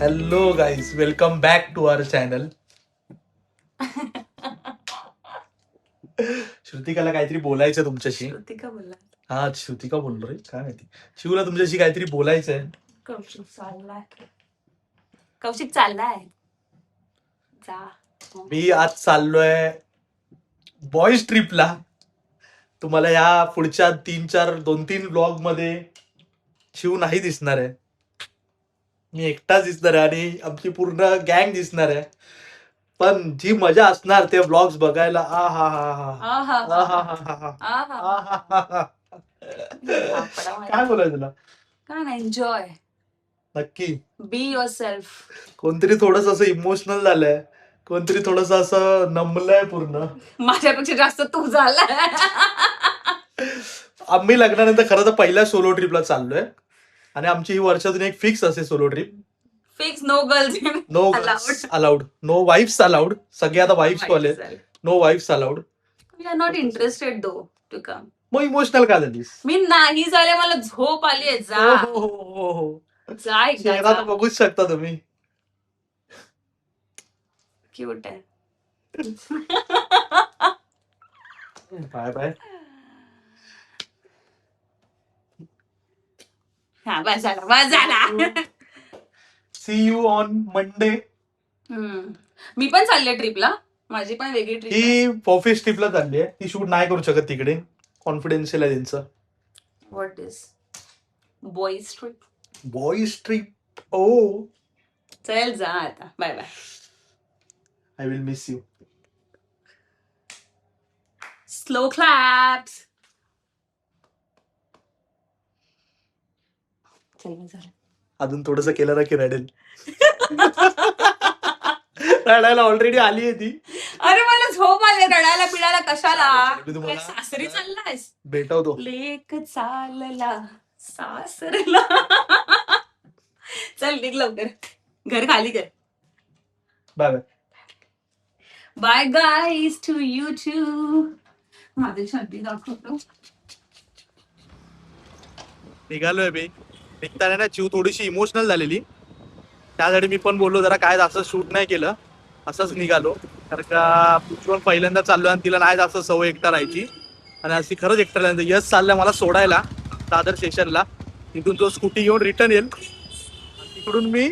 Hello guys, welcome back to our channel. श्रुतिकाला काहीतरी बोलायचं तुमच्याशी. श्रुतिका बोला. हा, श्रुतिका बोललो रे, काय माहिती. शिवला तुमच्याशी काहीतरी बोलायचंय. कौशिक चाललाय जा. मी आज चाललोय बॉईज ट्रिपला. तुम्हाला या पुढच्या 2-3 ब्लॉग मध्ये शिव नाही दिसणार आहे. मी एकटाच दिसणार आहे आणि आमची पूर्ण गँग दिसणार आहे. पण जी मजा असणार ते ब्लॉग्स बघायला, आ हा हा हा काय बोलायचं तुला. काय नाही, एन्जॉय, नक्की. Be your self. कोणतरी थोडस असं इमोशनल झालंय, कोणतरी थोडस असं नमलंय पूर्ण. माझ्यापेक्षा जास्त तू झालाय. आम्ही लग्नानंतर खरं तर पहिल्या सोलो ट्रिपला चाललोय आणि आमची ही वर्षातून एक फिक्स असे solo trip. Fix no girls no allowed, no wives allowed. सगळे आता वाईफ्स वाले, no wives allowed. We are not interested do to come. मग इमोशनल का झालीस? मी नाही झाले, मला झोप आली आहे. जा हो, जा एकदा चेहरा तर जा. बघूच शकता तुम्ही. क्यूट आहे. Bye bye. हा, बस झाला, बस झाला. See you on Monday. मी पण चालले ट्रिपला. माझी पण वेगळी ट्रिप. ही ऑफिस ट्रिपला चालली आहे. ती शूट नाही करू शकत तिकडे, कॉन्फिडेन्शियल आहे त्यांचं. What is boys trip? Boys trip. ओ, चल जा आता, bye bye. I will miss you. Slow claps. चल झालं. अजून थोडस केलं ना की रडेल. रडायला ऑलरेडी आली आहे ती. अरे मला झोप आले, रडायला बिडायला कशाला. मी तुम्हाला सासरी चाललायस? भेटवतो. लेक चालला सासरला. चल निघ लवकर, घर खाली कर. Bye bye. Bye guys, to you too. माझी छाती दाखवतो. निघालोय मी. निघताना ना चिव थोडीशी इमोशनल झालेली, त्यासाठी मी पण बोललो जरा काय जास्त शूट नाही केलं, असंच निघालो. कारण का पुष्पन पहिल्यांदा चाललो आणि तिला नाही जास्त सवय एकटा राहायची. आणि अशी खरंच एकटा राहायचं. यश चाललंय मला सोडायला दादर स्टेशनला. तिथून तो स्कूटी घेऊन रिटर्न येईल. तिकडून मी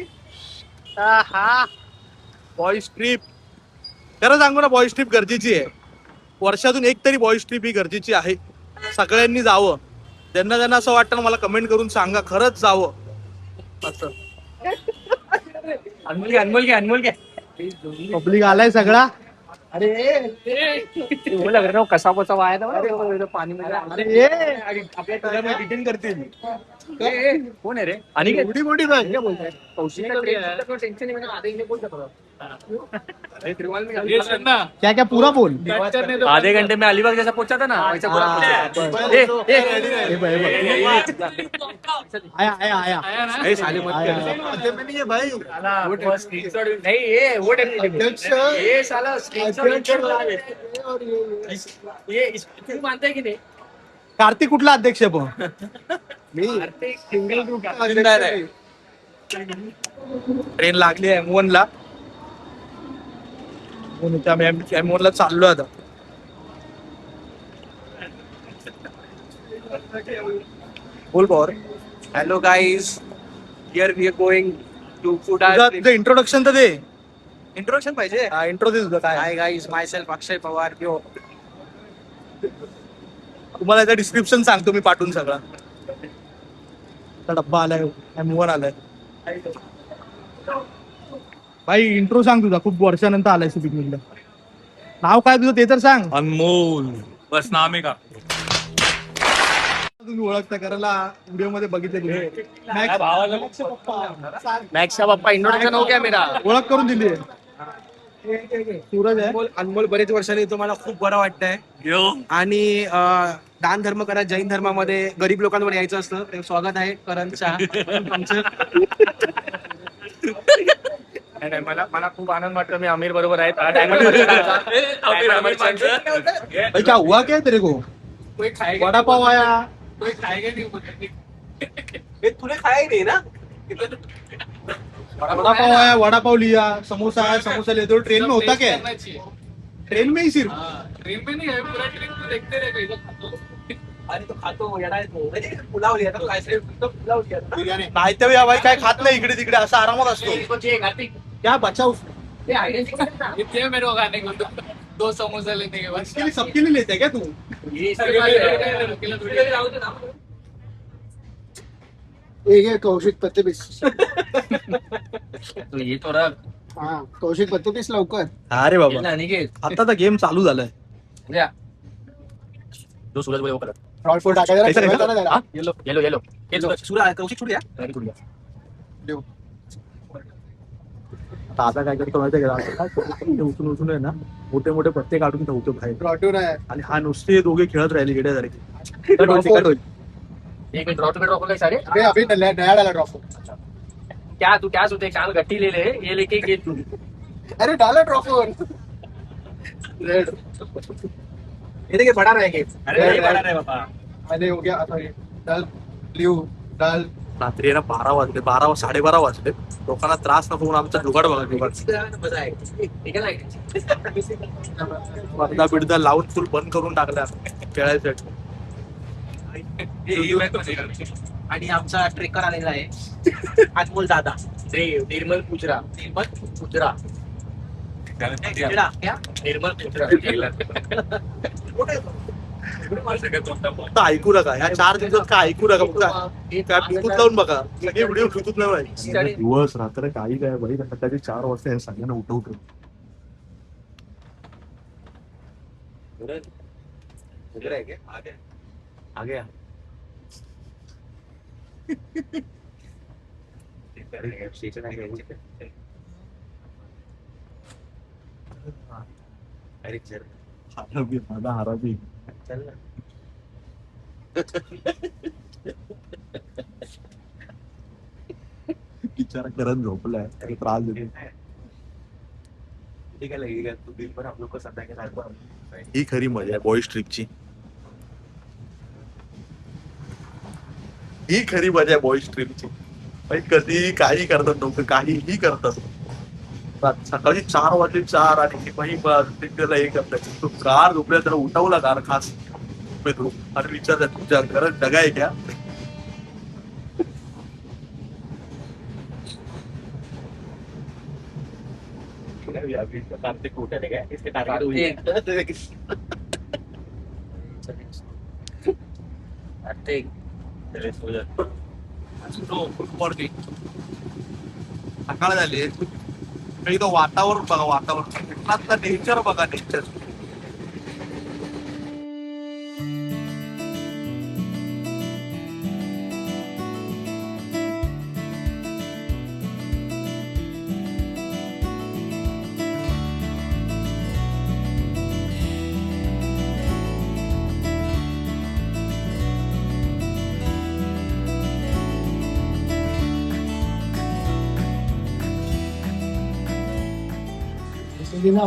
हा बॉईज ट्रिप. खरं सांगू ना, बॉईज ट्रिप गरजेची आहे. वर्षातून एक तरी बॉईज ट्रिप ही गरजेची आहे. सगळ्यांनी जावं. ज्यांना ज्यांना असं वाटतं ना, मला कमेंट करून सांगा, खरंच जावं असं. अनमोल घ्या पब्लिक आलाय सगळा. अरे लग रहा कसा बसा वाया था पानी में. अरे आपल्या डिटेन करतील. कोण आहे रे? आणि एवढी मोठी बॅग. कौशिक टेंशन नहीं, मैंने आधे घंटे बोल सकता. क्या क्या पूरा बोल. आधे घंटे में अलीबाग जैसा पहुंचा था ना, वैसा पूरा आया साले मत कर भाई. नहीं ये वो ये साला ये इसको मानता है कि नहीं? कार्तिक कुठला अध्यक्ष आहे पण? मी सिंगल ग्रुप ट्रेन लागली आहे M1 ला. M1 ला चाललो आता. बोल power. Hello guys, here we are going to food. तुझं इंट्रोडक्शन तर दे. इंट्रोडक्शन पाहिजे. इंट्रो दे तुझं काय. Hi guys, myself Akshay Pawar. यो तुम्हाला याचं डिस्क्रिप्शन सांगतो मी पाठवून सगळा. डब्बा आलाय, M1 आलाय. भाई इंट्रो सांग तुझा. खूप वर्षानंतर आलाय पिकनिकला. नाव काय तुझं ते तर सांग. अनमोल, बस नाम आहे का? तुम्ही ओळखता करायला व्हिडिओ मध्ये बघितले. मैक्स का पप्पा इंट्रोडक्शन हो गया मेरा. ओळख करून दिली आहे. सूरज आहे. अनमोल बरेच वर्षांनी येतो. मला खूप बरं वाटतंय. आणि दान धर्म करा. जैन धर्मामध्ये गरीब लोकांवर यायचं असतं. ते स्वागत आहे करणच्या आमचं. नाही मला खूप आनंद वाटतो. मी आमिर बरोबर आहे. भाई क्या हुआ क्या तेरे को. वडा पाव आया. तूने खाया ही नहीं ना. वडापाव है, वडापाव लिया, समोसा है, समोसा ले दो। ट्रेन में होता क्या है? ट्रेन में ही सिर्फ ट्रेन में नहीं है, पूरा ट्रेन में देखते रहे कहीं तो खातो. आणि तो खातो येणार आहे तो. म्हणजे पुलाव लिहा तो काय तो पुलाव लिहा ना. बिर्याणी नाही तर भाई काय खात नाही इकडे तिकडे, असा आरामात असतो. क्या बचा उसने? इतने मेरे को खाने को 2 समोसा लेने के बाद सबके लिए, सबके लिए लेते है क्या तू? ये कौशिक पत्ते पीस. तो ये तो रख. हा कौशिक पत्ते पीस लवकर. अरे बाबा अनिकेत आता तर गेम चालू झालाय. जो सूरज बोले वो कर. रॉड फूड टाकायला कैसा, कैसा? ठेवायचा ना जरा. येलो येलो येलो ये तो सुरा कौशिक छोडूया. आता काय करतो माहितीये का, आता काय करतो, उचलून उचलून आहे ना मोठे मोठे पत्ते काढून ठेवतो बाहेर. रॉटून आहे. आणि हा नुसते दोघे खेळत राहिले गेड्यासारखे. कट होईल. एक मिनट ड्रॉप कर सारे. अभी नया डाला ड्रॉप. क्या तू क्या सोचते काल गट्टी ले ले ये लेके ये तू. अरे डाला ड्रॉप रेड. हे देखील बडा आहे. अरे ये बड़ा रे बाबा. आणि हो गया आता डाल ब्ल्यू डाल. रात्री आहे ना 12 वाजले, 12-12:30 वाजले. लोकांना त्रास नको म्हणून आमचा जुगाड बघा, जुगाड मजा आहे. ठीक आहे ना. पडदा बिडदा लावून फुल बंद करून टाकल्या खेळायसाठी. आणि आमचा ट्रेकर आलेला आहे अनमोल दादा. निर्मल पुजरा. निर्मल फक्त ऐकू नका, या 4 दिवसात काय ऐकू नका. फक्त काय ब्लूटूथ लावून बघा, सगळे व्हिडिओ ब्लूटूथ लावून. दिवस रात्र काही काय बाई, सकाळी 4 वाजता सगळ्यांना उठवतो. आगे माझा हराबी बिचारा करत झोपलाय, त्रास देतो. ही खरी मजा आहे बॉईज ट्रिपची. ही खरी मजा आहे बॉईज ट्रिपची. कधी काही करतात लोक, काहीही करतात. सकाळी 4 वाजले 4 आणि त्याला हे करतात. तो कार झोपल्या त्याला उठवला कार खास आणि विचारतात तुझ्या घरात जगा आहे क्या. सकाळ झाली, इथं वातावरण बघा, वातावरण नेचर बघा, नेचर.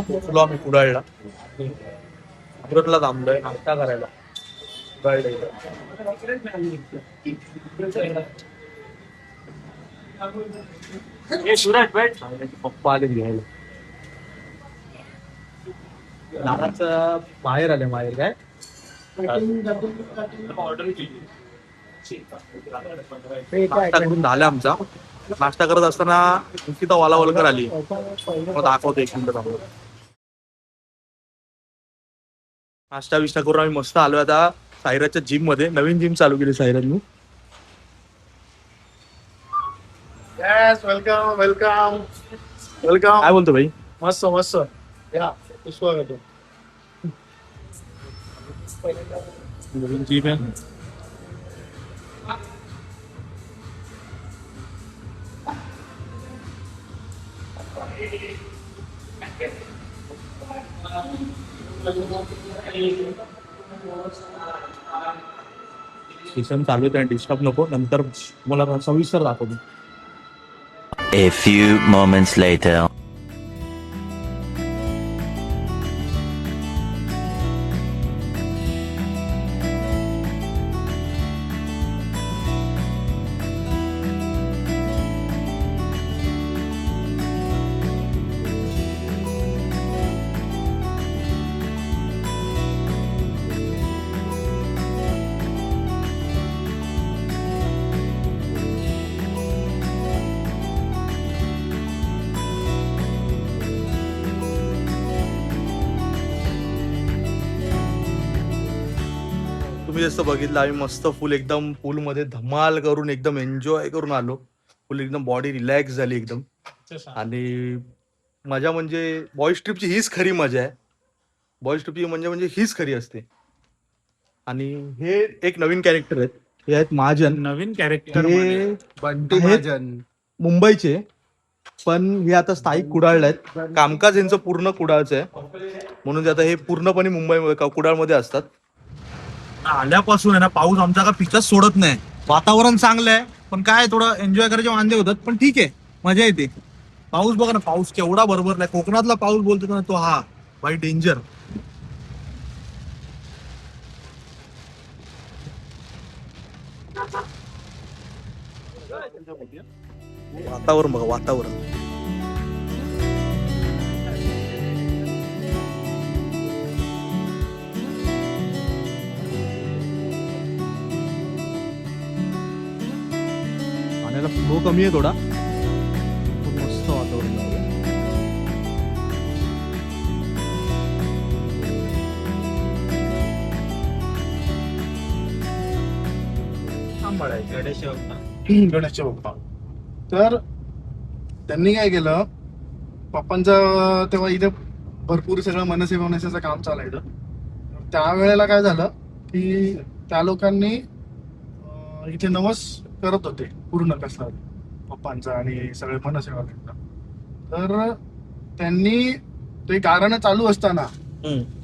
पोचलो आम्ही कुडाळला. अमृतला थांबलोय नाश्ता करायला. पप्पा आले घ्यायला. नानाचं बाहेर आले, बाहेर काय नाश्ता करून झाला आमचा. नाश्ता करत असताना निकिता वालावलकर आली. मग दाखवतो एक मिनिट थांबलो. नाश्ता विष्टा करून आम्ही मस्त आलोय आता सायराच्या जिम मध्ये. नवीन जिम चालू केली सायरांनी. Welcome welcome welcome. काय बोलतो भाई? मस्त मस्त या स्वागत. नवीन जिम आहे. सेशन चालू आहे, डिस्टर्ब नको. नंतर मला सविस्तर दाखवतो. A few moments later. तुम्ही जसं बघितलं आम्ही मस्त फुल एकदम पूलमध्ये धमाल करून एकदम एन्जॉय करून आलो. फुल एकदम बॉडी रिलॅक्स झाली एकदम. आणि मजा म्हणजे बॉईज ट्रिपची हीच खरी मजा आहे. बॉईज ट्रिपची म्हणजे हीच खरी असते. आणि हे एक नवीन कॅरेक्टर आहेत. हे आहेत महाजन. नवीन कॅरेक्टर हे बंटी आहेत महाजन. मुंबईचे, पण हे आता स्थायिक कुडाळला आहेत. कामकाज यांचं पूर्ण कुडाळचं आहे, म्हणून ते आता हे पूर्णपणे मुंबई कुडाळमध्ये असतात. आल्यापासून आहे ना पाऊस आमचा का पिचच सोडत नाही. वातावरण चांगलं आहे, पण काय थोडं एन्जॉय करायचे वांदे होतात, पण ठीक आहे, मजा येते. पाऊस बघा ना, पाऊस केवढा बरोबर नाही. कोकणातला पाऊस बोलतो ना तो हा बाई डेंजर. वातावरण बघा, वातावरण पाण्याला फ्लो कमी आहे थोडा, पण मस्त वातावरण आहे. गणेशचे पप्पा. तर त्यांनी काय केलं, पप्पांचं तेव्हा इथे भरपूर सगळं मनसेवा काम चालायचं. त्यावेळेला काय झालं की त्या लोकांनी इथे नवस करत होते पूर्ण कसं पप्पांचा आणि सगळे मनसेवाल्यांचा. तर त्यांनी ते गाणं चालू असताना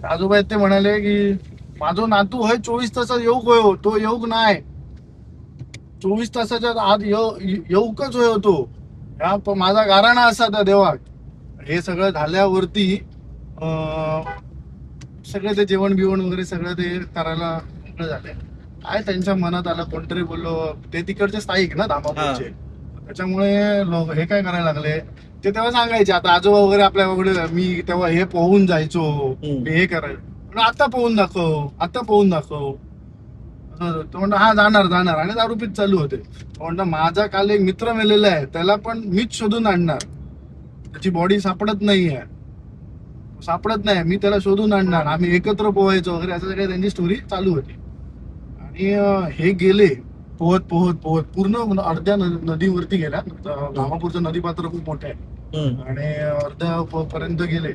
आजोबा आहेत ते म्हणाले की माझो नातू होय 24 तासाचा योग होय, तो योग नाही 24 तासाच्या आत येऊकच होय तो. माझा गाराणा असा त्या देवाक. हे सगळं झाल्यावरती सगळे ते जेवण बिवण वगैरे सगळं ते करायला मोकळे झाले. काय त्यांच्या मनात आलं, कोणतरी बोललो, ते तिकडचे स्थायिक ना धामापूरचे, त्याच्यामुळे लोक हे काय करायला लागले. ते तेव्हा सांगायचे आता आजोबा वगैरे आपल्या वगैरे, मी तेव्हा हे पोहून जायचो, मी हे करायचो, आता पोहून दाखव, आता पोहून दाखव. तो म्हणतो हा जाणार, आणि दारू पीत चालू होते. तो म्हणतो माझा काल एक मित्र मेलेला आहे, त्याला पण मीच शोधून आणणार, त्याची बॉडी सापडत नाहीये, मी त्याला शोधून आणणार, आम्ही एकत्र पोहायचो वगैरे, असं सगळं त्यांची स्टोरी चालू होती. आणि हे गेले पोहत पूर्ण अर्ध्या नदीवरती गेल्या. धामापूरचं नदीपात्र खूप मोठं आहे, आणि अर्ध्या पर्यंत गेले.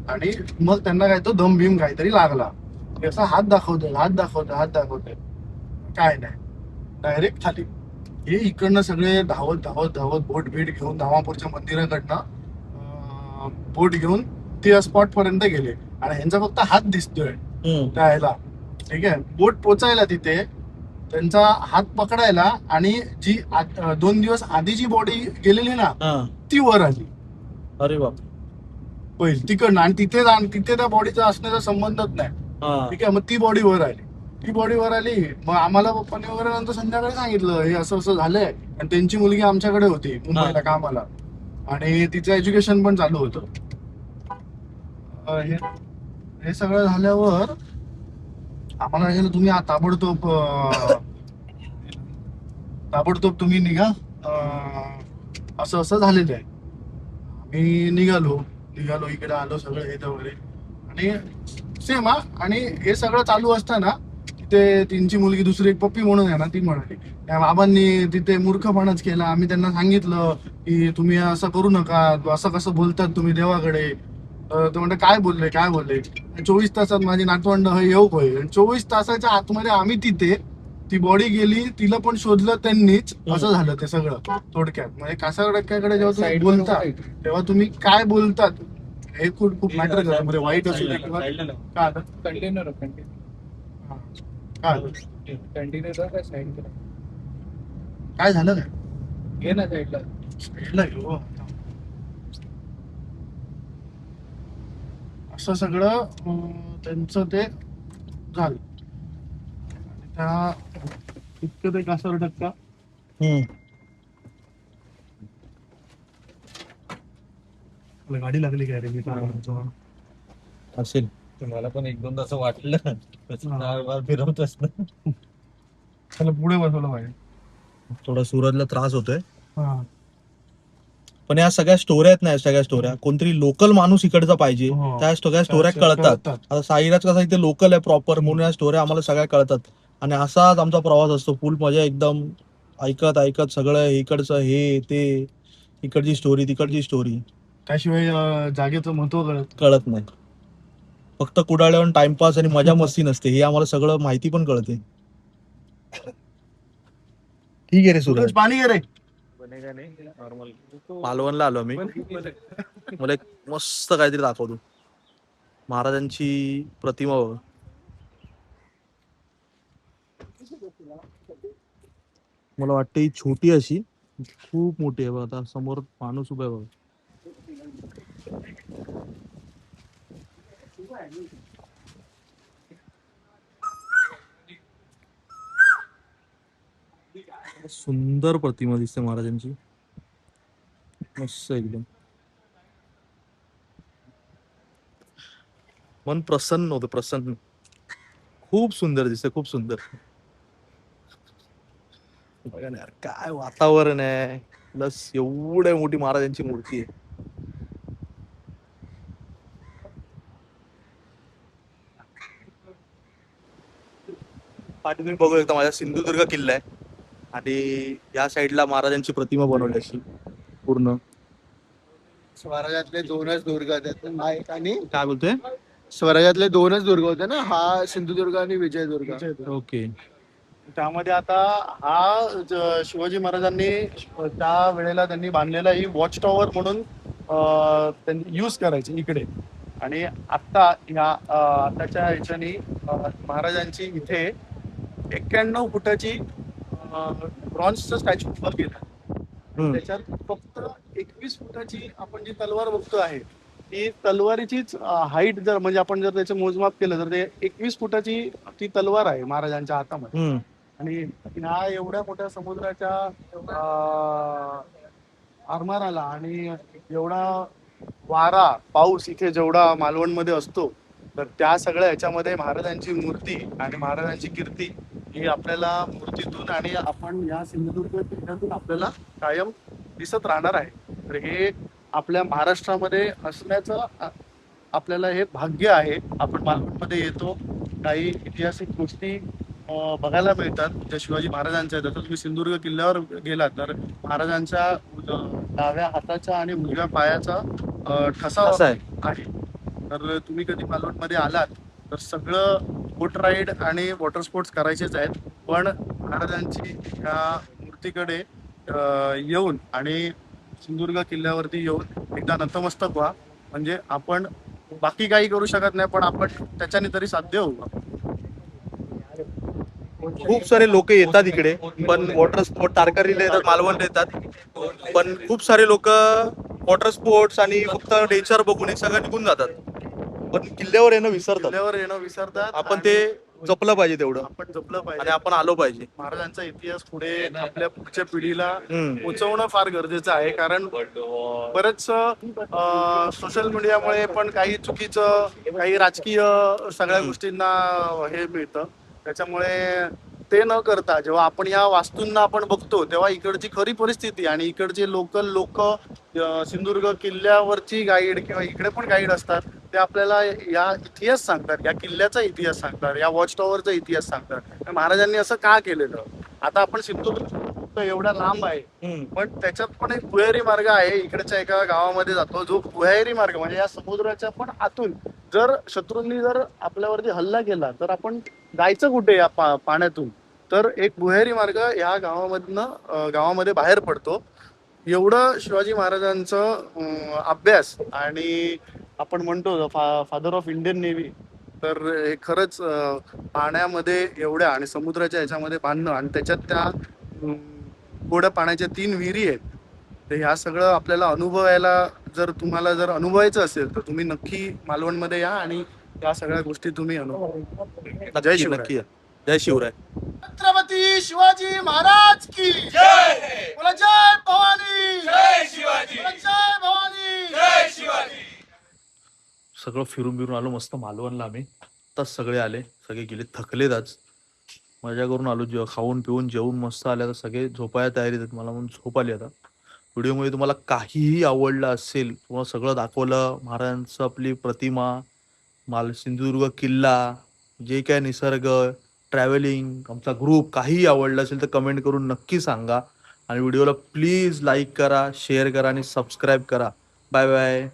आणि मग त्यांना काय तो दम भीम काहीतरी लागला. असा हात दाखवतोय, काय नाही, डायरेक्ट खाली. हे इकडनं सगळे धावत बोट घेऊन धामापूरच्या मंदिराकडनं बोट घेऊन त्या स्पॉट पर्यंत गेले. आणि ह्यांचा फक्त हात दिसतोय त्याला, ठीक आहे. बोट पोचायला तिथे त्यांचा हात पकडायला, आणि जी 2 दिवस आधी जी बॉडी गेलेली ना ती वर आली. अरे बाप, पहिली तिकडनं. आणि तिथे त्या बॉडीचा असण्याचा संबंधच नाही, ठीक आहे. मग ती बॉडी वर आली. मग आम्हाला पप्पांनी वगैरे नंतर संध्याकाळी सांगितलं हे असं झालंय. आणि त्यांची मुलगी आमच्याकडे होती मुंबईला कामाला, आणि तिचं एज्युकेशन पण चालू होतं. हे सगळं झाल्यावर आम्हाला सांगितलं तुम्ही ताबडतोब तुम्ही निघा, असं झालेलं आहे. आम्ही निघालो इकडे आलो सगळं हे वगैरे. आणि सेम आणि हे सगळं चालू असताना तिथे त्यांची मुलगी दुसरी एक पप्पी म्हणून आहे ना, ती म्हणाली त्या बाबांनी तिथे मूर्खपणाच केला. आम्ही त्यांना सांगितलं की तुम्ही असं करू नका, असं कसं बोलतात तुम्ही देवाकडे. तर म्हणते काय बोलले 24 तासात माझी नातवंड येऊ होय. 24 तासाच्या आतमध्ये आम्ही तिथे, ती बॉडी गेली, तिला पण शोधलं त्यांनीच. असं झालं ते सगळं थोडक्यात. म्हणजे कासारडक्क्याकडे जेव्हा तुम्ही बोलता तेव्हा तुम्ही काय बोलतात हे खूप मॅटर करतं. म्हणजे वाईट असू दे किंवा काय झालं काय असं सगळं त्यांचं ते झालं. त्या इतकं ते कासार टक्का गाडी लागली काय रे, मी असेल मला पण 1-2 असं वाटलं फिरवत असत. त्याला पुढे बसवलं पाहिजे. थोडा सूरजला त्रास होतोय. पण या सगळ्या स्टोऱ्या आहेत ना, सगळ्या स्टोऱ्या कोणतरी लोकल माणूस इकडचा पाहिजे, त्या सगळ्या स्टोऱ्या कळतात. आता साईराज कसा इथे लोकल आहे प्रॉपर, म्हणून या स्टोऱ्या आम्हाला सगळ्या कळतात. आणि असाच आमचा प्रवास असतो, फुल मजा एकदम ऐकत ऐकत सगळं, इकडचं हे ते, इकडची स्टोरी तिकडची स्टोरी, त्याशिवाय जागेचं महत्व कळत. कळत नाही. फक्त कुडाळ्यावर टाइमपास आणि मजा मस्ती नसते, हे आम्हाला सगळं माहिती पण कळते. ठीक आहे रे सूरज. सूरज पाणी घे रे. मालवणला आलो मी. मला एक मस्त काहीतरी दाखवतो. महाराजांची प्रतिमा बघ. मला वाटतं ही छोटी अशी खूप मोठी आहे बघ. आता समोर माणूस उभा आहे बघ. सुंदर प्रतिमा दिसते महाराजांची, मस्त एकदम. मन प्रसन्न होतं, प्रसन्न. खूप सुंदर दिसते, खूप सुंदर. बघा ना यार, काय वातावरण आहे. प्लस एवढ्या मोठी महाराजांची मूर्ती आहे. पाठी तुम्ही बघू शकता माझ्या सिंधुदुर्ग किल्ला आहे आणि या साईडला महाराजांची प्रतिमा बनवली अशी पूर्ण. स्वराज्यातले दोनच दुर्ग आहेत आणि काय बोलतोय? स्वराज्यातले दोनच दुर्ग होते ना, हा सिंधुदुर्ग आणि विजयदुर्ग. ओके. त्यामध्ये आता हा शिवाजी महाराजांनी त्या वेळेला त्यांनी बांधलेला ही वॉच टॉवर म्हणून त्यांनी यूज करायचे इकडे. आणि आता ह्या आताच्या ह्याच्यानी महाराजांची इथे 91 फुटाची ब्रॉन्झचं स्टॅच्यू उभा केला. त्याच्यात फक्त 21 फुटाची आपण जी तलवार बघतो आहे, ती तलवारीचीच हाईट जर म्हणजे आपण जर त्याचं मोजमाप केलं तर ते 21 फुटाची ती तलवार आहे महाराजांच्या हातामध्ये. आणि ह्या एवढ्या मोठ्या समुद्राच्या आरमाराला आणि एवढा वारा पाऊस इथे जेवढा मालवणमध्ये असतो, तर त्या सगळ्या ह्याच्यामध्ये महाराजांची मूर्ती आणि महाराजांची कीर्ती ही आपल्याला मूर्तीतून आणि आपण या सिंधुदुर्ग किल्ल्यातून आपल्याला कायम दिसत राहणार आहे. तर हे आपल्या महाराष्ट्रामध्ये असण्याचं आपल्याला हे भाग्य आहे. आपण मालवणमध्ये येतो, काही ऐतिहासिक गोष्टी बघायला मिळतात ज्या शिवाजी महाराजांच्या. जसं तुम्ही सिंधुदुर्ग किल्ल्यावर गेलात तर महाराजांच्या डाव्या हाताचा आणि उजव्या पायाचा ठसा आहे. तर तुम्ही कधी मालवणमध्ये आलात तर सगळं बोट राईड आणि वॉटर स्पोर्ट्स करायचेच आहेत, पण महाराजांची ह्या मूर्तीकडे येऊन आणि सिंधुदुर्ग किल्ल्यावरती येऊन एकदा नतमस्तक व्हा. म्हणजे आपण बाकी काही करू शकत नाही, पण आपण त्याच्याने तरी साध्य होऊ. खूप सारे लोक येतात इकडे, पण वॉटर स्पोर्ट तारकर्लीला येतात, मालवणला येतात, पण खूप सारे लोक वॉटर स्पोर्ट्स आणि फक्त नेचर बघून हे सगळं निघून जातात, पण किल्ल्यावर येणं विसरतात. आपण ते जपलं पाहिजे, तेवढं आपण जपलं पाहिजे आणि आपण आलो पाहिजे. महाराजांचा इतिहास पुढे आपल्या पुढच्या पिढीला पोहोचवणं फार गरजेचं आहे. कारण बरंच सोशल मीडियामुळे पण काही चुकीचं, काही राजकीय सगळ्या गोष्टींना हे मिळतं. त्याच्यामुळे ते न करता जेव्हा आपण या वास्तूंना आपण बघतो तेव्हा इकडची खरी परिस्थिती आणि इकडचे लोकल लोक सिंधुदुर्ग किल्ल्यावरची गाईड किंवा इकडे पण गाईड असतात, ते आपल्याला या इतिहास सांगतात, या किल्ल्याचा इतिहास सांगतात, या वॉच टॉवरचा इतिहास सांगतात. महाराजांनी असं का केलेलं. आता आपण सिंधुदुर्ग एवढा लांब आहे, पण त्याच्यात पण एक भुयारी मार्ग आहे. इकडच्या एका गावामध्ये जातो, जो भुयारी मार्ग म्हणजे या समुद्राच्या पण आतून जर शत्रूंनी जर आपल्यावरती हल्ला केला तर आपण जायचं कुठे या पाण्यातून. तर एक भुयारी मार्ग या गावामध्ये बाहेर पडतो. एवढं शिवाजी महाराजांचं अभ्यास आणि आपण म्हणतो फादर ऑफ इंडियन नेव्ही, तर हे खरंच पाण्यामध्ये एवढ्या आणि समुद्राच्या ह्याच्यामध्ये बांधणं आणि त्याच्यात त्या गोड्या पाण्याच्या 3 विहिरी आहेत. तर ह्या सगळं आपल्याला अनुभवायला, जर तुम्हाला जर अनुभवायचं असेल तर तुम्ही नक्की मालवणमध्ये या आणि या सगळ्या गोष्टी तुम्ही अनुभवा. जय शिवराय. जय शिवराय. छत्रपती शिवाजी महाराज की जय. बोला जय भवानी. जय शिवाजी. जय भवानी. जय शिवाजी. सगळं फिरून बिरून आलो मस्त मालवणला. आम्ही आत्ताच सगळे आले, सगळे गेले, थकलेत आज, मजा करून आलो, खाऊन पिऊन जेवून मस्त आले. आता सगळे झोपायला तयारी आहेत, मला म्हणून झोप आली. आता व्हिडिओमध्ये तुम्हाला काहीही आवडलं असेल, तुम्हाला सगळं दाखवलं, महाराजांचं आपली प्रतिमा, सिंधुदुर्ग किल्ला, जे काय निसर्ग, ट्रॅव्हलिंग, आमचा ग्रुप काहीही आवडलं असेल तर कमेंट करून नक्की सांगा. आणि व्हिडिओला प्लीज लाईक करा, शेअर करा आणि सबस्क्राईब करा. Bye bye.